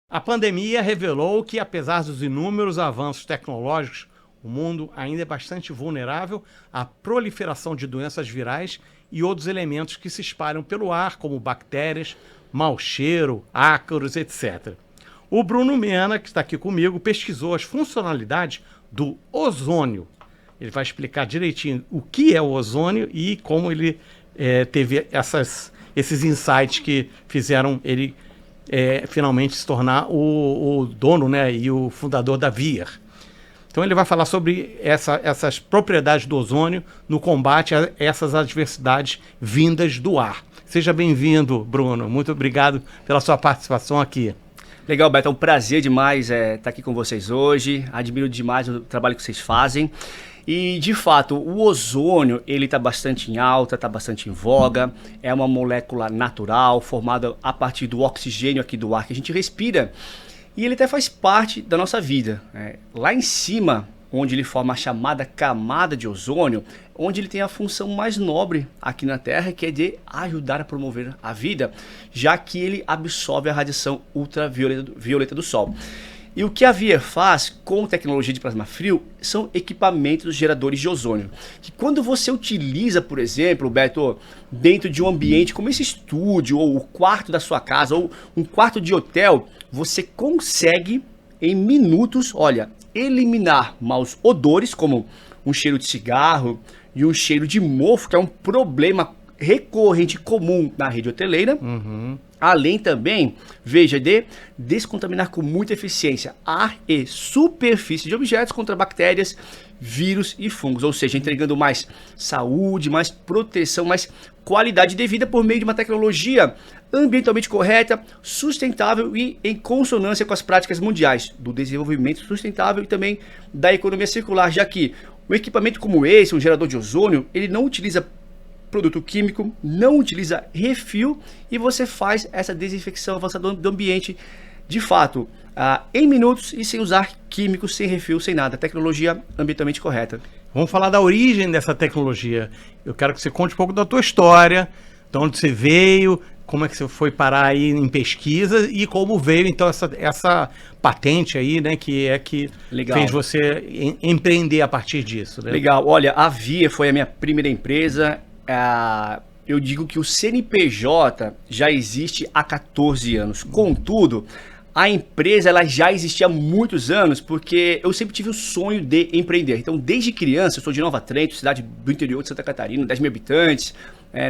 A pandemia revelou que, apesar dos inúmeros avanços tecnológicos, o mundo ainda é bastante vulnerável à proliferação de doenças virais e outros elementos que se espalham pelo ar, como bactérias, mau cheiro, ácaros, etc. O Bruno Mena, que está aqui comigo, pesquisou as funcionalidades do ozônio. Ele vai explicar direitinho o que é o ozônio e como ele teve esses insights que fizeram ele finalmente se tornar o dono, né, e o fundador da Vier. Então ele vai falar sobre essas propriedades do ozônio no combate a essas adversidades vindas do ar. Seja bem-vindo, Bruno. Muito obrigado pela sua participação aqui. Legal, Beto. É um prazer demais estar aqui com vocês hoje. Admiro demais o trabalho que vocês fazem. E, de fato, o ozônio, ele está bastante em alta, está bastante em voga. É uma molécula natural, formada a partir do oxigênio aqui do ar que a gente respira. E ele até faz parte da nossa vida. Lá em cima, onde ele forma a chamada camada de ozônio, onde ele tem a função mais nobre aqui na Terra, que é de ajudar a promover a vida, já que ele absorve a radiação ultravioleta do Sol. E o que a Vier faz com tecnologia de plasma frio são equipamentos geradores de ozônio. Que quando você utiliza, por exemplo, Beto, dentro de um ambiente como esse estúdio, ou o quarto da sua casa, ou um quarto de hotel, você consegue, em minutos, eliminar maus odores, como um cheiro de cigarro e um cheiro de mofo, que é um problema recorrente comum na rede hoteleira. Além também, veja, de descontaminar com muita eficiência ar e superfície de objetos contra bactérias, vírus e fungos, ou seja, entregando mais saúde, mais proteção, mais qualidade de vida por meio de uma tecnologia ambientalmente correta, sustentável e em consonância com as práticas mundiais do desenvolvimento sustentável e também da economia circular, já que um equipamento como esse, um gerador de ozônio, ele não utiliza produto químico, não utiliza refil e você faz essa desinfecção avançada do ambiente de fato em minutos e sem usar químicos, sem refil, sem nada. Tecnologia ambientalmente correta. Vamos falar da origem dessa tecnologia. Eu quero que você conte um pouco da tua história, de onde você veio, como é que você foi parar aí em pesquisa e como veio então essa patente aí, né, que Legal. Fez você empreender a partir disso. Né? Legal. Olha, a Via foi a minha primeira empresa. Eu digo que o CNPJ já existe há 14 anos. Contudo, a empresa ela já existia há muitos anos porque eu sempre tive o sonho de empreender. Então, desde criança, eu sou de Nova Trento, cidade do interior de Santa Catarina, 10 mil habitantes,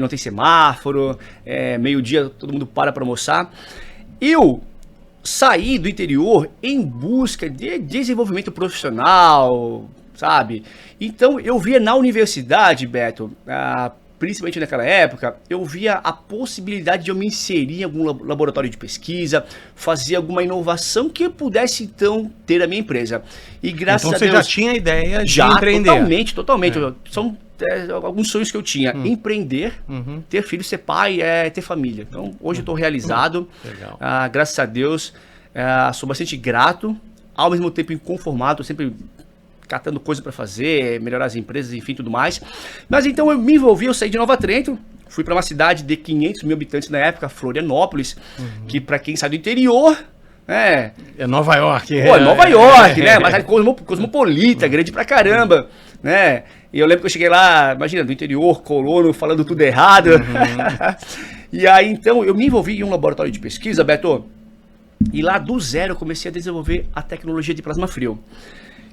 não tem semáforo, meio-dia todo mundo para almoçar. Eu saí do interior em busca de desenvolvimento profissional, sabe? Então, eu via na universidade, Beto, principalmente naquela época, eu via a possibilidade de eu me inserir em algum laboratório de pesquisa, fazer alguma inovação que eu pudesse, então, ter a minha empresa. E graças a Deus... Então você já tinha a ideia de empreender? Totalmente. São alguns sonhos que eu tinha. Empreender, ter filho, ser pai, ter família. Então, hoje eu estou realizado. Legal. Graças a Deus, sou bastante grato, ao mesmo tempo inconformado, sempre catando coisa para fazer, melhorar as empresas, enfim, tudo mais. Mas então eu me envolvi, eu saí de Nova Trento, fui para uma cidade de 500 mil habitantes na época, Florianópolis, que para quem sai do interior... É Nova York. É Nova York, né? Mas é cosmopolita, grande pra caramba, né? E eu lembro que eu cheguei lá, imagina, do interior, colono, falando tudo errado. E aí, então, eu me envolvi em um laboratório de pesquisa, Beto, e lá do zero eu comecei a desenvolver a tecnologia de plasma frio.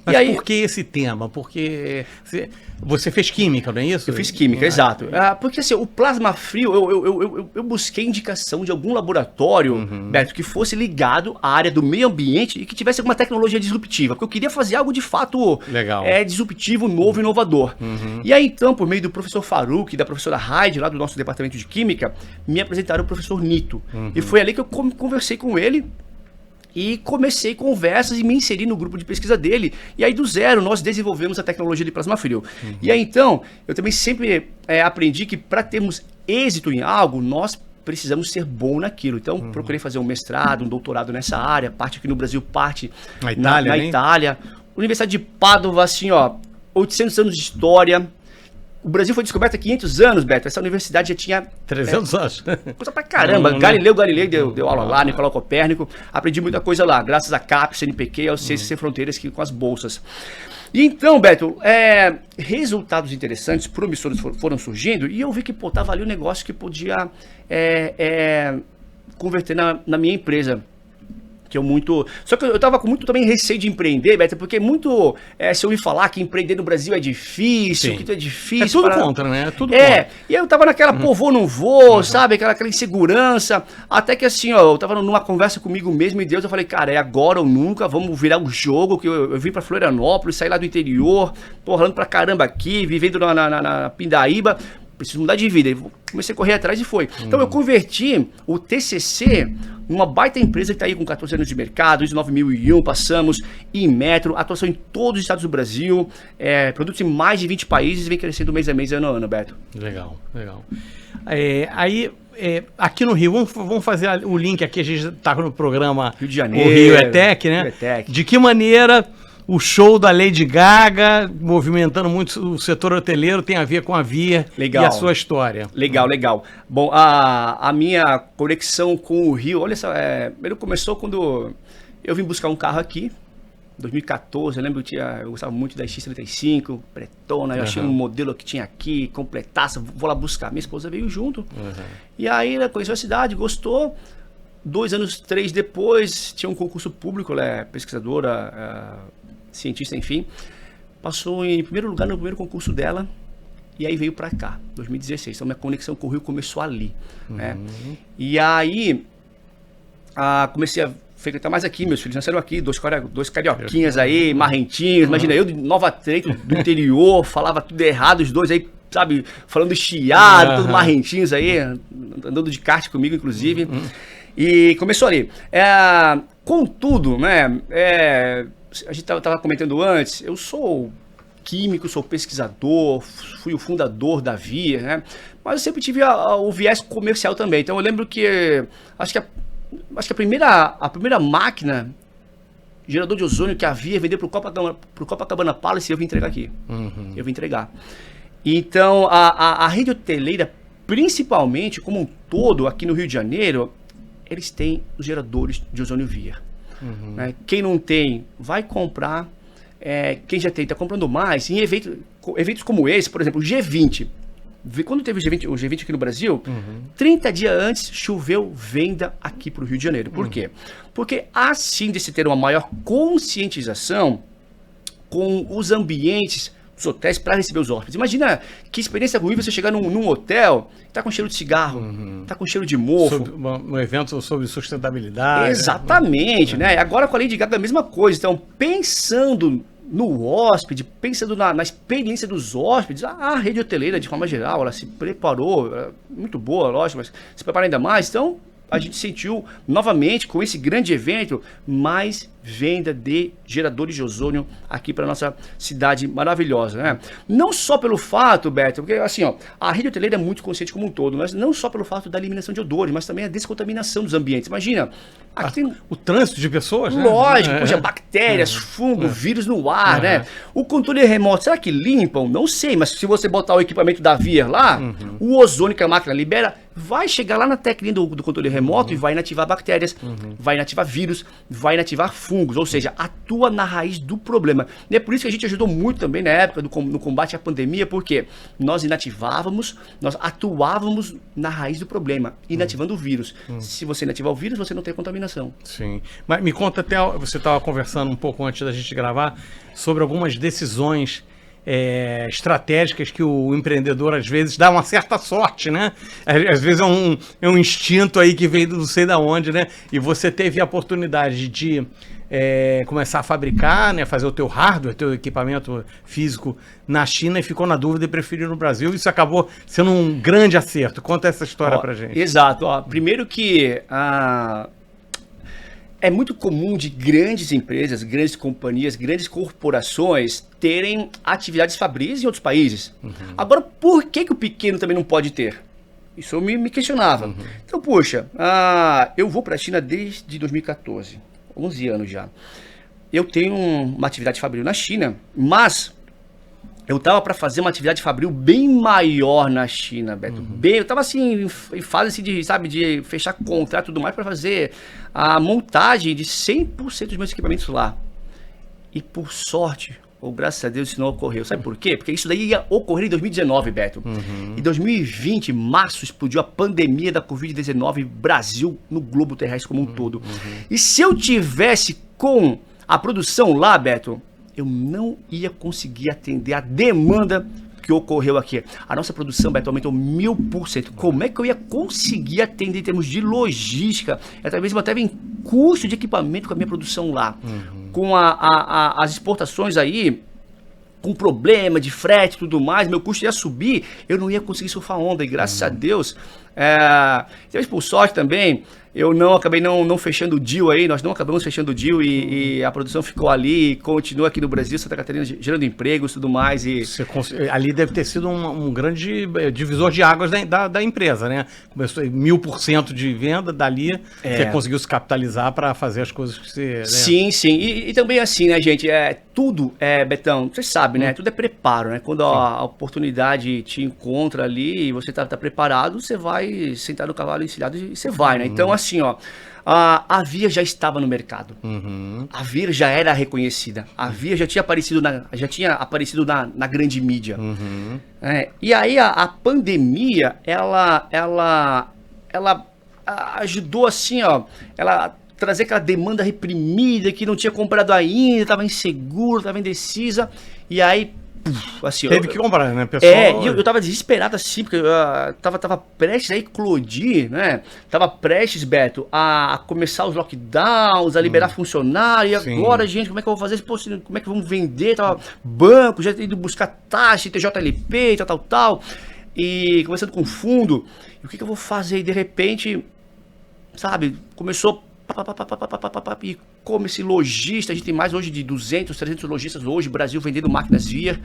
Mas aí, por que esse tema? Porque você fez química, não é isso? Eu fiz química, exato. Porque assim, o plasma frio, eu busquei indicação de algum laboratório, Beto, que fosse ligado à área do meio ambiente e que tivesse alguma tecnologia disruptiva. Porque eu queria fazer algo de fato disruptivo, novo, inovador. E aí então, por meio do professor Faruq e da professora Heide, lá do nosso departamento de química, me apresentaram o professor Nito. E foi ali que eu conversei com ele. E comecei conversas e me inseri no grupo de pesquisa dele. E aí do zero nós desenvolvemos a tecnologia de plasma frio. E aí então, eu também sempre aprendi que para termos êxito em algo, nós precisamos ser bom naquilo. Então procurei fazer um mestrado, um doutorado nessa área, parte aqui no Brasil, parte na Itália. Universidade de Padova, assim, 800 anos de história, O Brasil foi descoberto há 500 anos, Beto. Essa universidade já tinha... 300 anos. Coisa pra caramba. Galileu deu aula lá, Nicolau Copérnico. Aprendi muita coisa lá, graças a CAP, CNPq e ao Ciências Sem Fronteiras, que, com as bolsas. E então, Beto, resultados interessantes, promissores foram surgindo, e eu vi que, pô, tava ali um negócio que podia converter na minha empresa. Só que eu tava com muito também receio de empreender, Beto, porque se eu ouvir falar que empreender no Brasil é difícil, Sim. que é difícil. É tudo contra, né? É tudo contra. E aí eu tava naquela, pô, vou, não vou, sabe? Aquela insegurança. Até que assim, ó, eu tava numa conversa comigo mesmo e Deus, eu falei, cara, é agora ou nunca, vamos virar o jogo, que eu vim pra Florianópolis, saí lá do interior, tô ralando pra caramba aqui, vivendo na Pindaíba. Preciso mudar de vida. Comecei a correr atrás e foi. Então eu converti o TCC numa baita empresa que está aí com 14 anos de mercado, ISO 9001, passamos em metro, atuação em todos os estados do Brasil, produtos em mais de 20 países, vem crescendo mês a mês, ano a ano, Beto. Legal. Aqui no Rio, vamos fazer o link aqui, a gente está no programa Rio de Janeiro, o Rio ETEC, né? Rio ETEC. De que maneira o show da Lady Gaga, movimentando muito o setor hoteleiro, tem a ver com a Via e a sua história? Legal. Bom, a minha conexão com o Rio, olha só, primeiro começou quando eu vim buscar um carro aqui, em 2014, eu lembro que eu gostava muito da X35, pretona, eu achei um modelo que tinha aqui, completasse, vou lá buscar. Minha esposa veio junto, e aí ela conheceu a cidade, gostou. 2 anos, 3 depois, tinha um concurso público, ela é pesquisadora, cientista, enfim, passou em primeiro lugar no primeiro concurso dela e aí veio pra cá, 2016. Então minha conexão com o Rio começou ali, né? E aí comecei a frequentar mais aqui, meus filhos nasceram aqui, dois carioquinhas aí, marrentinhos, imagina, eu de Nova Trento, do interior, falava tudo errado, os dois aí, sabe, falando chiado, todos marrentinhos aí, andando de kart comigo, inclusive, e começou ali. Contudo, né, a gente estava comentando antes, eu sou químico, sou pesquisador, fui o fundador da Via, né? Mas eu sempre tive o viés comercial também. Então eu lembro que acho que a primeira máquina gerador de ozônio que a Via vendeu para o Copacabana Palace, eu vim entregar aqui. Eu vim entregar. Então a rede hoteleira, principalmente como um todo aqui no Rio de Janeiro, eles têm os geradores de ozônio Via. Quem não tem, vai comprar. Quem já tem, está comprando mais. Em eventos como esse, por exemplo, o G20. Quando teve o G20 aqui no Brasil, 30 dias antes choveu venda aqui para o Rio de Janeiro. Por quê? Porque assim de se ter uma maior conscientização com os ambientes dos hotéis para receber os hóspedes. Imagina que experiência ruim você chegar num hotel, tá com cheiro de cigarro, tá com cheiro de mofo. Um evento sobre sustentabilidade. Exatamente, né? Agora com a Lady Gaga é a mesma coisa. Então, pensando no hóspede, pensando na experiência dos hóspedes, a rede hoteleira, de forma geral, ela se preparou, muito boa, lógico, mas se prepara ainda mais. Então, a gente sentiu novamente com esse grande evento mais venda de geradores de ozônio aqui para nossa cidade maravilhosa, né? Não só pelo fato, Beto, porque assim, ó, a rede hoteleira é muito consciente como um todo, mas não só pelo fato da eliminação de odores, mas também a descontaminação dos ambientes. Imagina, aqui tem o trânsito de pessoas, né? Lógico, poxa, bactérias, fungo, vírus no ar, né? O controle remoto, será que limpam? Não sei, mas se você botar o equipamento da Via lá, o ozônio que a máquina libera vai chegar lá na técnica do controle remoto e vai inativar bactérias, vai inativar vírus, vai inativar fungos, ou seja, atua na raiz do problema. E é por isso que a gente ajudou muito também na época no combate à pandemia, porque nós atuávamos na raiz do problema, inativando o vírus. Se você inativar o vírus, você não tem contaminação. Sim. Mas me conta até, você estava conversando um pouco antes da gente gravar, sobre algumas decisões estratégicas que o empreendedor às vezes dá uma certa sorte, né? Às vezes é um instinto aí que veio do não sei da onde, né? E você teve a oportunidade de começar a fabricar, né? Fazer o teu hardware, teu equipamento físico na China e ficou na dúvida e preferiu no Brasil. Isso acabou sendo um grande acerto. Conta essa história pra gente. Exato. Primeiro que é muito comum de grandes empresas, grandes companhias, grandes corporações terem atividades fabris em outros países. Agora, por que o pequeno também não pode ter? Isso eu me questionava. Então, poxa, eu vou para a China desde 2014, 11 anos já. Eu tenho uma atividade fabril na China, mas eu tava para fazer uma atividade fabril bem maior na China, Beto. Eu tava assim, em fase assim, de, sabe, de fechar contrato e tudo mais para fazer a montagem de 100% dos meus equipamentos lá. E por sorte, ou graças a Deus, isso não ocorreu. Sabe por quê? Porque isso daí ia ocorrer em 2019, Beto. Em 2020, em março, explodiu a pandemia da Covid-19 Brasil, no globo terrestre como um todo. E se eu tivesse com a produção lá, Beto, eu não ia conseguir atender a demanda que ocorreu aqui. A nossa produção, Beto, aumentou 1000%. Como é que eu ia conseguir atender em termos de logística, até mesmo até em custo de equipamento com a minha produção lá? Com as exportações aí, com problema de frete e tudo mais, meu custo ia subir, eu não ia conseguir surfar onda. E graças a Deus, por sorte também, eu acabei não fechando o deal aí, nós não acabamos fechando o deal e a produção ficou ali e continua aqui no Brasil, Santa Catarina, gerando empregos e tudo mais. Ali deve ter sido um grande divisor de águas da empresa, né? Começou 1000% de venda, dali você conseguiu se capitalizar para fazer as coisas que você... Né? Sim. E também assim, né, gente, tudo, Betão, você sabe, né? Tudo é preparo, né? Quando a oportunidade te encontra ali e você tá preparado, você vai sentar no cavalo encilhado e você vai, né? Então, assim, ó, a Via já estava no mercado. A Via já era reconhecida. A Via já tinha aparecido na grande mídia. E aí a pandemia, ela ajudou assim, ó, ela trazer aquela demanda reprimida que não tinha comprado ainda, estava inseguro, estava indecisa. E aí assim, teve que comprar, né, pessoal? E eu tava desesperado assim, porque eu tava prestes a eclodir, né? Tava prestes, Beto, a começar os lockdowns, a liberar funcionário. E agora, gente, como é que eu vou fazer? Pô, como é que vamos vender? Tava banco, já indo buscar taxa, TJLP, tal. E conversando com o fundo, e o que eu vou fazer? E de repente, sabe, começou... E como esse lojista, a gente tem mais hoje de 200, 300 lojistas hoje, Brasil vendendo máquinas Via,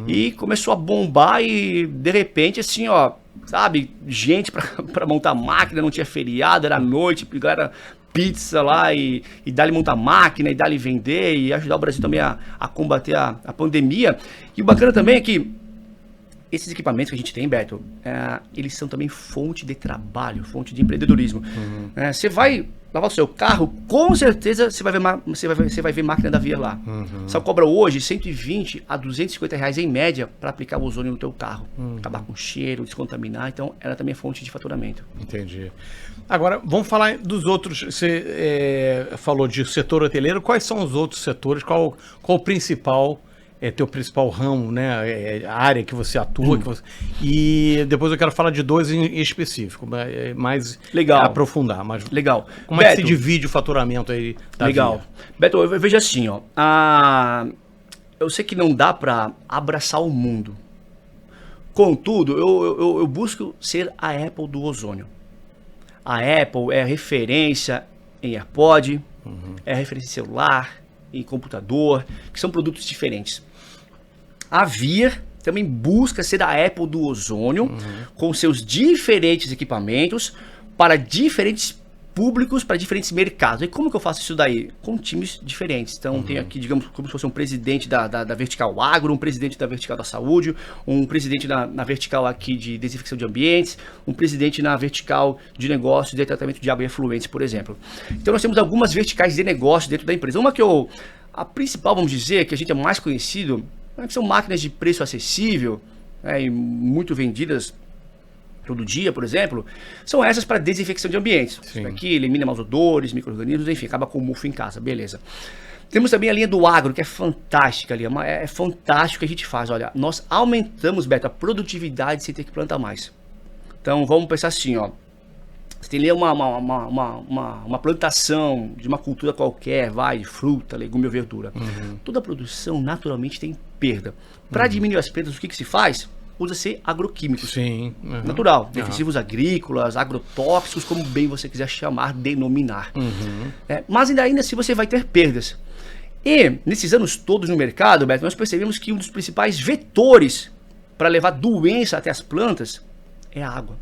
e começou a bombar e de repente assim, ó, sabe, gente pra montar máquina, não tinha feriado, era noite, galera, pizza lá e dá-lhe montar máquina e dá-lhe vender e ajudar o Brasil também a combater a pandemia. E o bacana também é que esses equipamentos que a gente tem, Beto, eles são também fonte de trabalho, fonte de empreendedorismo. Você vai lavar o seu carro, com certeza você vai ver máquina da Via lá. Só cobra hoje 120 a 250 reais em média para aplicar o ozônio no teu carro. Acabar com cheiro, descontaminar. Então, ela também é fonte de faturamento. Entendi. Agora, vamos falar dos outros. Você falou de setor hoteleiro. Quais são os outros setores? Qual o principal... teu principal ramo, né? A área que você atua. E depois eu quero falar de dois em específico, mais legal. Aprofundar. Mas legal. Como Beto, é que se divide o faturamento aí da legal. Via? Beto, eu vejo assim, ó. Eu sei que não dá para abraçar o mundo. Contudo, eu busco ser a Apple do ozônio. A Apple é referência em AirPod, é referência em celular, em computador, que são produtos diferentes. A Via também busca ser a Apple do ozônio, com seus diferentes equipamentos para diferentes públicos, para diferentes mercados. E como que eu faço isso daí? Com times diferentes. Então tem aqui, digamos, como se fosse um presidente da vertical agro, um presidente da vertical da saúde, um presidente na vertical aqui de desinfecção de ambientes, um presidente na vertical de negócios de tratamento de água e efluentes, por exemplo. Então nós temos algumas verticais de negócio dentro da empresa. Uma a principal, vamos dizer, que a gente é mais conhecido, que são máquinas de preço acessível, e muito vendidas todo dia, por exemplo, são essas para desinfecção de ambientes. Isso aqui elimina maus odores, micro-organismos, enfim, acaba com o mofo em casa, beleza. Temos também a linha do agro, que é fantástica ali, é fantástico o que a gente faz. Olha, nós aumentamos, Beto, a produtividade sem ter que plantar mais. Então, vamos pensar assim, ó. Você tem ali uma plantação de uma cultura qualquer, de fruta, legume ou verdura. Toda produção naturalmente tem perda. Para diminuir as perdas, o que se faz? Usa-se agroquímicos. Natural. Defensivos agrícolas, agrotóxicos, como bem você quiser chamar, denominar. Mas ainda assim você vai ter perdas. E nesses anos todos no mercado, Beto, nós percebemos que um dos principais vetores para levar doença até as plantas é a água.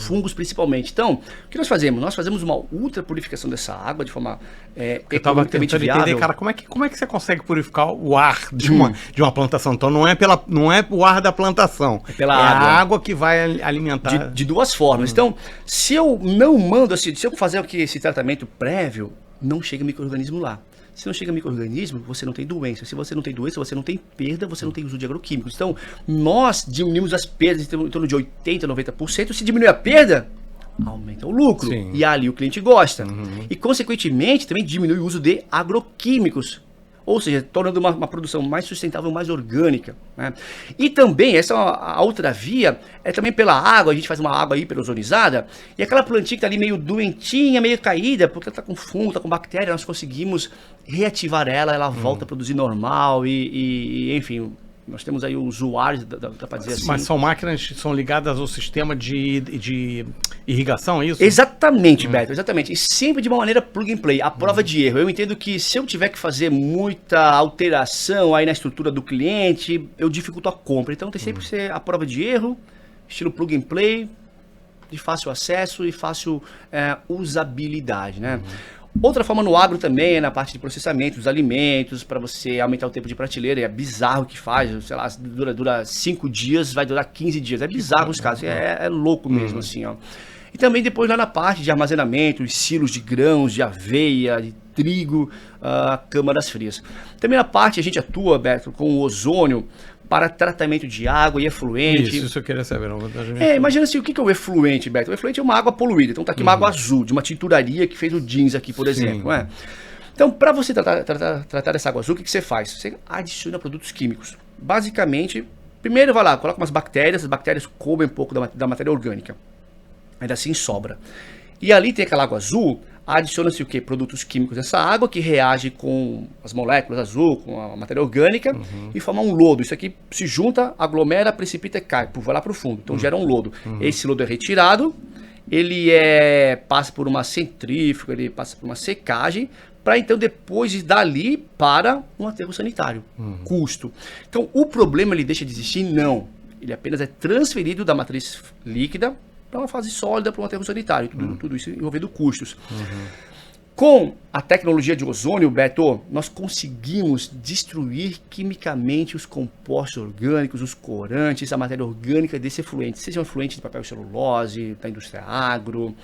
fungos principalmente. Então, o que nós fazemos? Nós fazemos uma ultra purificação dessa água de forma eu estava tentando entender, cara, como é que você consegue purificar o ar de uma plantação? Então não é o ar da plantação, é pela água. A água que vai alimentar. De duas formas. Então, se eu não mando, assim, se eu fazer aqui esse tratamento prévio, não chega micro-organismo lá. Se não chega micro-organismo, você não tem doença. Se você não tem doença, você não tem perda, você não tem uso de agroquímicos. Então, nós diminuímos as perdas em torno de 80%, 90%. Se diminuir a perda, aumenta o lucro. Sim. E ali o cliente gosta. E, consequentemente, também diminui o uso de agroquímicos. Ou seja, tornando uma produção mais sustentável, mais orgânica. Né? E também, essa a outra via, é também pela água. A gente faz uma água hiperozonizada, e aquela plantinha que está ali meio doentinha, meio caída, porque ela está com fungo, está com bactéria, nós conseguimos reativar ela volta a produzir normal e enfim... Nós temos aí usuários, dá para dizer assim. Mas são máquinas que são ligadas ao sistema de irrigação, é isso? Exatamente, Beto, exatamente. E sempre de uma maneira plug and play, a prova de erro. Eu entendo que se eu tiver que fazer muita alteração aí na estrutura do cliente, eu dificulto a compra. Então tem sempre que ser a prova de erro, estilo plug and play, de fácil acesso e fácil usabilidade, né? Outra forma no agro também é na parte de processamento dos alimentos, para você aumentar o tempo de prateleira. É bizarro o que faz, sei lá, dura 5 dias, vai durar 15 dias. É bizarro os casos, é louco mesmo assim, ó. E também depois lá na parte de armazenamento, os silos de grãos, de aveia, de trigo, câmaras frias. Também na parte a gente atua, Beto, com o ozônio para tratamento de água e efluente. Isso eu queria saber. Imagina assim, o que é o efluente, Beto? O efluente é uma água poluída. Então tá aqui uma água azul, de uma tinturaria que fez o jeans aqui, por exemplo. Né? Então, para você tratar essa água azul, o que você faz? Você adiciona produtos químicos. Basicamente, primeiro vai lá, coloca umas bactérias, as bactérias comem um pouco da matéria orgânica. Ainda assim sobra. E ali tem aquela água azul, adiciona-se o quê? Produtos químicos nessa água que reage com as moléculas azul, com a matéria orgânica e forma um lodo. Isso aqui se junta, aglomera, precipita e cai, vai lá para o fundo. Então gera um lodo. Esse lodo é retirado, ele passa por uma centrífuga, ele passa por uma secagem, para então depois ir dali para um aterro sanitário. Custo. Então o problema ele deixa de existir? Não. Ele apenas é transferido da matriz líquida para uma fase sólida, para um aterro sanitário. Tudo isso envolvendo custos. Com a tecnologia de ozônio, Beto, nós conseguimos destruir quimicamente os compostos orgânicos, os corantes, a matéria orgânica desse efluente. Seja um efluente de papel e celulose, da indústria agro,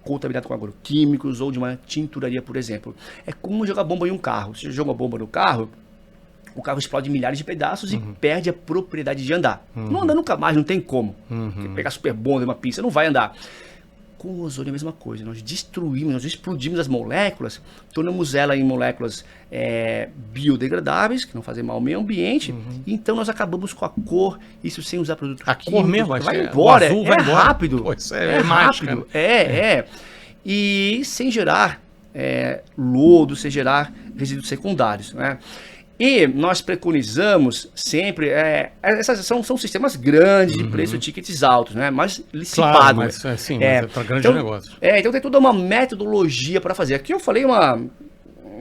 contaminado com agroquímicos ou de uma tinturaria, por exemplo. É como jogar bomba em um carro. Se você joga uma bomba no carro, o carro explode em milhares de pedaços e perde a propriedade de andar. Não anda nunca mais, não tem como. Pegar super bomba, uma pista, não vai andar. Com o ozônio é a mesma coisa. Nós destruímos, nós explodimos as moléculas, tornamos ela em moléculas biodegradáveis, que não fazem mal ao meio ambiente. E então nós acabamos com a cor, isso sem usar produtos químicos. Cor mesmo, vai embora, vai embora. Rápido. Pô, é rápido. E sem gerar lodo, sem gerar resíduos secundários, né? E nós preconizamos sempre, essas são sistemas grandes, de preço, tickets altos, né? Mas eles se pagam. Mas é para grande negócio. Então tem toda uma metodologia para fazer. Aqui eu falei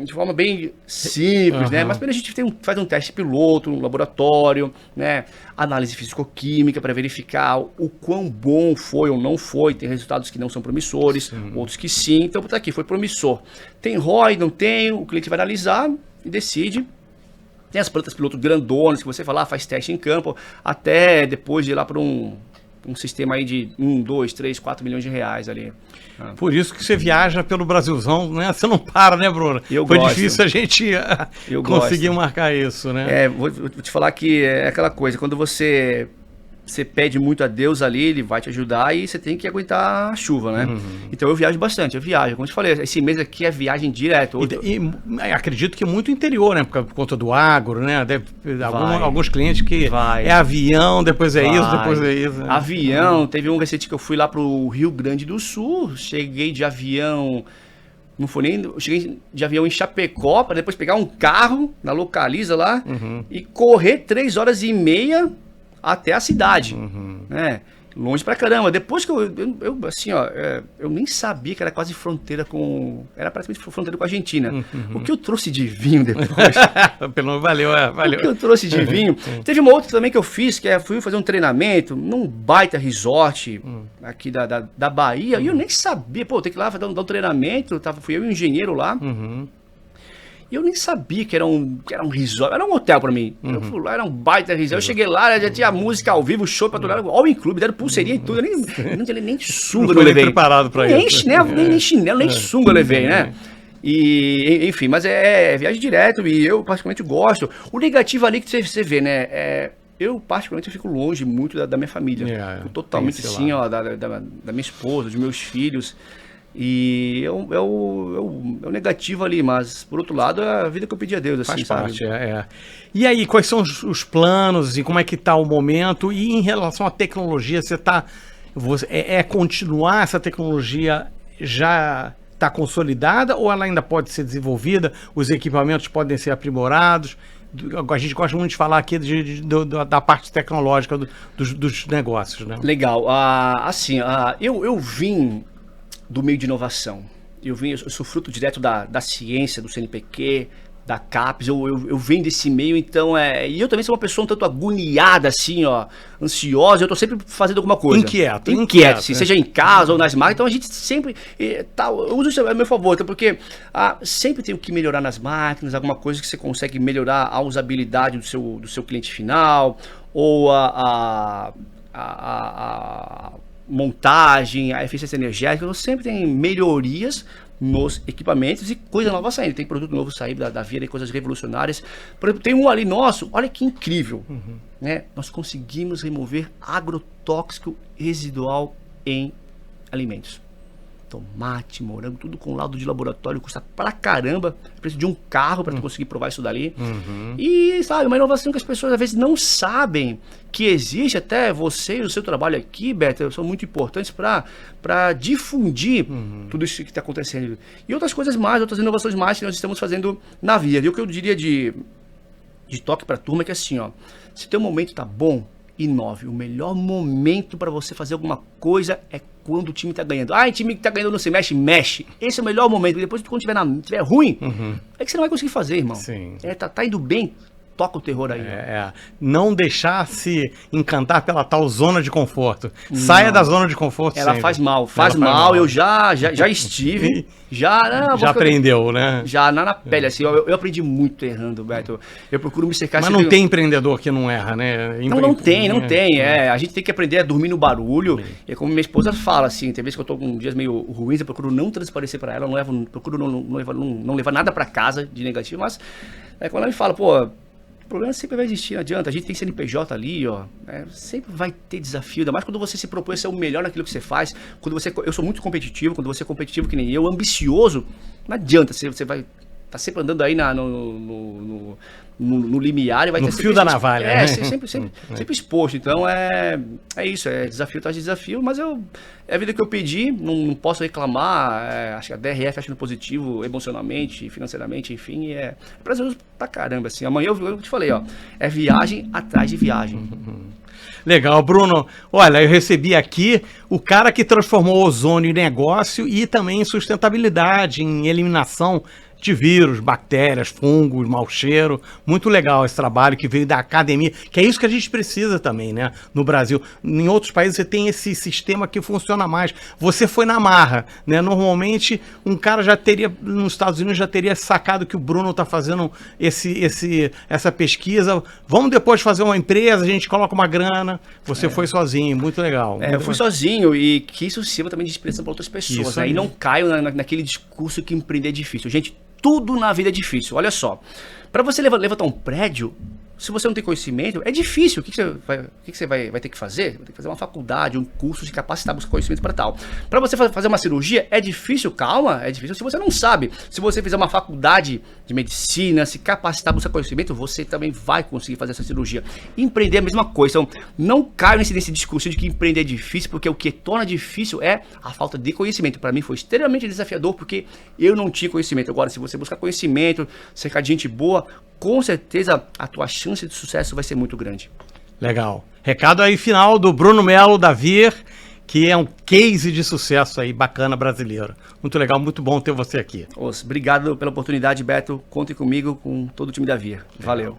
de forma bem simples, né? Mas primeiro a gente faz um teste piloto, um laboratório, né? Análise físico-química para verificar o quão bom foi ou não foi. Tem resultados que não são promissores, outros que sim. Então tá aqui, foi promissor. Tem ROI, não tem, o cliente vai analisar e decide. Tem as plantas piloto grandonas que você vai lá, faz teste em campo, até depois de ir lá para um sistema aí de 1, 2, 3, 4 milhões de reais ali. Por isso que você viaja pelo Brasilzão, né? Você não para, né, Bruno? Foi difícil a gente conseguir marcar isso, né? Vou te falar que é aquela coisa, quando você pede muito a Deus ali, ele vai te ajudar e você tem que aguentar a chuva, né? Então eu viajo bastante, como eu te falei, esse mês aqui é viagem direto. E acredito que muito interior, né? Por conta do agro, né? Alguns clientes que é avião, depois é isso, depois é isso. Né? Avião, teve um recente que eu fui lá pro Rio Grande do Sul, cheguei de avião... Eu cheguei de avião em Chapecó, para depois pegar um carro na Localiza lá e correr 3 horas e meia até a cidade, né? Longe pra caramba. Depois que eu assim, ó, eu nem sabia que era quase fronteira com... Era praticamente fronteira com a Argentina. O que eu trouxe de vinho depois... Valeu. O que eu trouxe de vinho... Teve uma outra também que eu fiz, fui fazer um treinamento num baita resort aqui da Bahia, e eu nem sabia, pô, tem que ir lá dar um treinamento, fui eu e um engenheiro lá. E eu nem sabia que era um resort, era um hotel pra mim. Eu fui lá, era um baita resort. Eu cheguei lá, já tinha música ao vivo, show pra todo lado, all inclusive, deram pulseirinha e tudo. Eu nem sunga eu levei. Preparado pra isso. Nem chinelo, nem sunga eu levei, né? E, enfim, mas é viagem direto e eu particularmente gosto. O negativo ali que você vê, né? Eu particularmente fico longe muito da minha família. Totalmente assim, ó, da minha esposa, dos meus filhos. E é o negativo ali, mas por outro lado é a vida que eu pedi a Deus, assim, faz parte, E aí, quais são os planos e como é que tá o momento? E em relação à tecnologia, continuar essa tecnologia já está consolidada ou ela ainda pode ser desenvolvida? Os equipamentos podem ser aprimorados? A gente gosta muito de falar aqui da parte tecnológica dos negócios, né? Legal. Eu vim do meio de inovação. Eu sou fruto direto da ciência, do CNPq, da CAPES, eu venho desse meio, então e eu também sou uma pessoa um tanto agoniada, assim, ó, ansiosa, eu tô sempre fazendo alguma coisa. Inquieto, assim, seja em casa ou nas máquinas, então a gente sempre, eu uso isso a meu favor, então, porque sempre tem que melhorar nas máquinas, alguma coisa que você consegue melhorar a usabilidade do seu cliente final, ou a montagem, a eficiência energética, então sempre tem melhorias nos equipamentos e coisa nova saindo. Tem produto novo saindo da Via, coisas revolucionárias. Por exemplo, tem um ali nosso, olha que incrível, né? Nós conseguimos remover agrotóxico residual em alimentos. Tomate, morango, tudo com laudo de laboratório, custa pra caramba, precisa de um carro para conseguir provar isso dali. E, sabe, uma inovação que as pessoas às vezes não sabem que existe, até você e o seu trabalho aqui, Beto, são muito importantes para difundir tudo isso que está acontecendo. E outras coisas mais, outras inovações mais que nós estamos fazendo na Via. E o que eu diria de toque para a turma é que assim, ó, se teu momento tá bom, inove. O melhor momento para você fazer alguma coisa é quando o time tá ganhando. O time que tá ganhando não se mexe. Esse é o melhor momento. Depois, quando tiver ruim, é que você não vai conseguir fazer, irmão. Sim. Tá indo bem, toca o terror aí. Não deixar se encantar pela tal zona de conforto. Saia da zona de conforto. Ela sempre. faz mal. Eu já estive. Já aprendeu, né? Já na pele, assim. Eu aprendi muito errando, Beto. Eu procuro me cercar. Mas não tem empreendedor que não erra, né? Não tem. A gente tem que aprender a dormir no barulho. E como minha esposa fala, assim, tem vezes que eu tô com dias meio ruins, eu procuro não transparecer pra ela, procuro não levar nada pra casa de negativo, mas quando ela me fala, pô, o problema sempre vai existir, não adianta. A gente tem CNPJ ali, ó. Sempre vai ter desafio, ainda mais quando você se propõe a ser o melhor naquilo que você faz. Eu sou muito competitivo, quando você é competitivo que nem eu, ambicioso, não adianta. Você vai tá sempre andando aí no limiar e vai no ter fio da navalha. Né? Sempre exposto. Então é isso, é desafio atrás de desafio, mas é a vida que eu pedi, não posso reclamar. Acho que a DRF acha no positivo, emocionalmente, financeiramente, enfim, é prazeroso pra caramba. Assim. Amanhã eu te falei, ó, é viagem atrás de viagem. Legal, Bruno. Olha, eu recebi aqui o cara que transformou o ozônio em negócio e também em sustentabilidade, em eliminação de vírus, bactérias, fungos, mau cheiro. Muito legal esse trabalho que veio da academia, que é isso que a gente precisa também, né? No Brasil. Em outros países você tem esse sistema que funciona mais. Você foi na marra, né? Normalmente um cara já teria, nos Estados Unidos, já teria sacado que o Bruno está fazendo essa pesquisa. Vamos depois fazer uma empresa, a gente coloca uma grana. Você foi sozinho, muito legal. Eu fui sozinho e que isso sirva também de inspiração para outras pessoas. Aí não caio naquele discurso que empreender é difícil. Gente, tudo na vida é difícil. Olha só, para você levantar um prédio, se você não tem conhecimento, é difícil. O que você vai ter que fazer? Vai ter que fazer uma faculdade, um curso de capacitar, buscar conhecimento para tal. Para você fazer uma cirurgia, é difícil? Calma, é difícil se você não sabe. Se você fizer uma faculdade de medicina, se capacitar, buscar conhecimento, você também vai conseguir fazer essa cirurgia. Empreender é a mesma coisa. Então, não caio nesse discurso de que empreender é difícil, porque o que torna difícil é a falta de conhecimento. Para mim foi extremamente desafiador, porque eu não tinha conhecimento. Agora, se você buscar conhecimento, cercar de gente boa, com certeza a tua chance de sucesso vai ser muito grande. Legal. Recado aí final do Bruno Melo, da Vir, que é um case de sucesso aí, bacana, brasileiro. Muito legal, muito bom ter você aqui. Obrigado pela oportunidade, Beto. Contem comigo, com todo o time da Vir. Valeu.